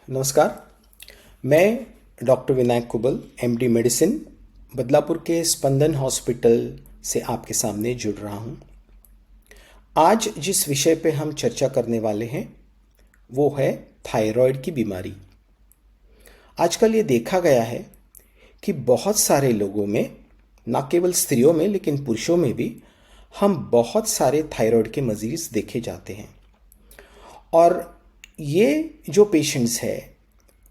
नमस्कार। मैं doctor Vinayak Kubal, MD medicine, Badlapur के स्पंदन हॉस्पिटल से आपके सामने जुड़ रहा हूं। आज जिस विषय पे हम चर्चा करने वाले हैं वो है थायराइड की बीमारी। आजकल ये देखा गया है कि बहुत सारे लोगों में, ना केवल स्त्रियों में लेकिन पुरुषों में भी, हम बहुत सारे थायराइड के मरीज देखे जाते हैं। और ये जो पेशेंट्स हैं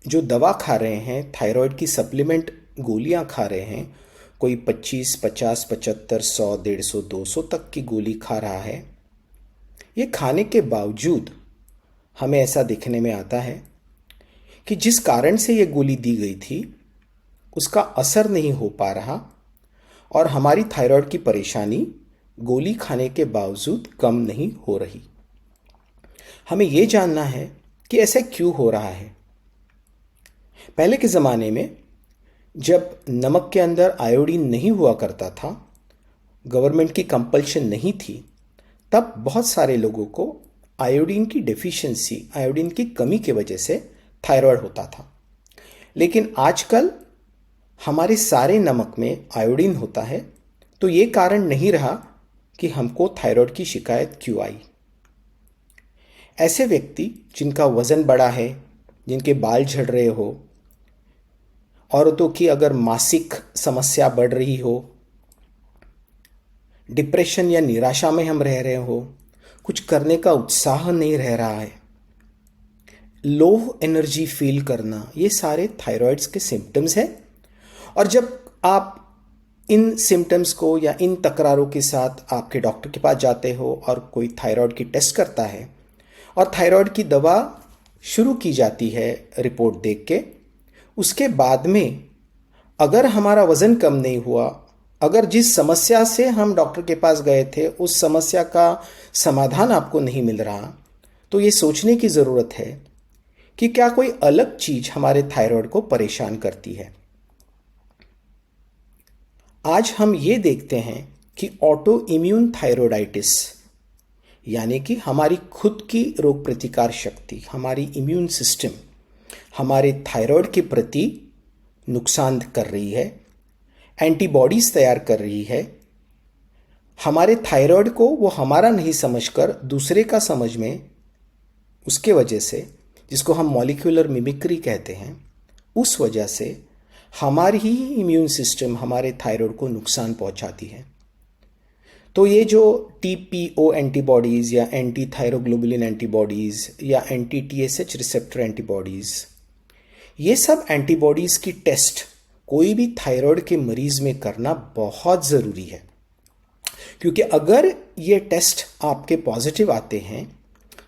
जो दवा खा रहे हैं, थायराइड की सप्लीमेंट गोलियां खा रहे हैं, कोई 25, 50, 75, 100, 150, 200 तक की गोली खा रहा है, ये खाने के बावजूद हमें ऐसा देखने में आता है कि जिस कारण से ये गोली दी गई थी उसका असर नहीं हो पा रहा और हमारी थायराइड की परेशानी गोली खाने के बावजूद कम नहीं हो रही। हमें ये जानना है कि ऐसा क्यों हो रहा है। पहले के ज़माने में जब नमक के अंदर आयोडीन नहीं हुआ करता था, गवर्नमेंट की कंपल्शन नहीं थी, तब बहुत सारे लोगों को आयोडीन की डेफिशिएंसी, आयोडीन की कमी की वजह से थायराइड होता था। लेकिन आजकल हमारे सारे नमक में आयोडीन होता है, तो ये कारण नहीं रहा कि हमको थायराइड की शिकायत क्यों आई। ऐसे व्यक्ति जिनका वज़न बड़ा है, जिनके बाल झड़ रहे हो, औरतों की अगर मासिक समस्या बढ़ रही हो, डिप्रेशन या निराशा में हम रह रहे हो, कुछ करने का उत्साह नहीं रह रहा है, लो एनर्जी फील करना, ये सारे थायराइड्स के सिम्टम्स हैं। और जब आप इन सिम्टम्स को या इन तकरारों के साथ आपके डॉक्टर के पास जाते हो और कोई थायराइड की टेस्ट करता है और थायराइड की दवा शुरू की जाती है रिपोर्ट देख के, उसके बाद में अगर हमारा वज़न कम नहीं हुआ, अगर जिस समस्या से हम डॉक्टर के पास गए थे उस समस्या का समाधान आपको नहीं मिल रहा, तो ये सोचने की ज़रूरत है कि क्या कोई अलग चीज़ हमारे थायराइड को परेशान करती है। आज हम ये देखते हैं कि ऑटो इम्यून थायराइडाइटिस, यानी कि हमारी खुद की रोग प्रतिकार शक्ति, हमारी इम्यून सिस्टम हमारे थायराइड के प्रति नुकसान कर रही है, एंटीबॉडीज तैयार कर रही है। हमारे थायराइड को वो हमारा नहीं समझकर दूसरे का समझ में, उसके वजह से, जिसको हम मॉलिक्यूलर मिमिक्री कहते हैं, उस वजह से हमारी ही इम्यून सिस्टम हमारे थायराइड को नुकसान पहुंचाती है। तो ये जो TPO एंटीबॉडीज़ या एंटी थायरोग्लोबुलिन एंटीबॉडीज़ या एंटी TSH रिसेप्टर एंटीबॉडीज़, ये सब एंटीबॉडीज़ की टेस्ट कोई भी थायराइड के मरीज़ में करना बहुत ज़रूरी है। क्योंकि अगर ये टेस्ट आपके पॉजिटिव आते हैं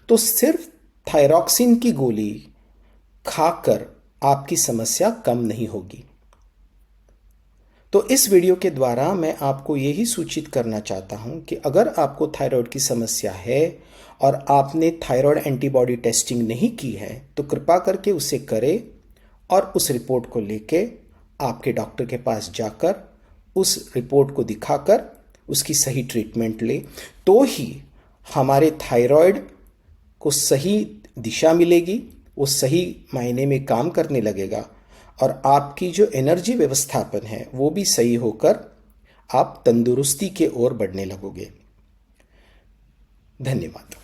तो सिर्फ थायरॉक्सिन की गोली खाकर आपकी समस्या कम नहीं होगी। तो इस वीडियो के द्वारा मैं आपको यही सूचित करना चाहता हूं कि अगर आपको थायराइड की समस्या है और आपने थायराइड एंटीबॉडी टेस्टिंग नहीं की है तो कृपा करके उसे करें और उस रिपोर्ट को लेके आपके डॉक्टर के पास जाकर उस रिपोर्ट को दिखाकर उसकी सही ट्रीटमेंट ले, तो ही हमारे थायराइड को सही दिशा मिलेगी, वो सही मायने में काम करने लगेगा और आपकी जो एनर्जी व्यवस्थापन है वो भी सही होकर आप तंदुरुस्ती के ओर बढ़ने लगोगे। धन्यवाद।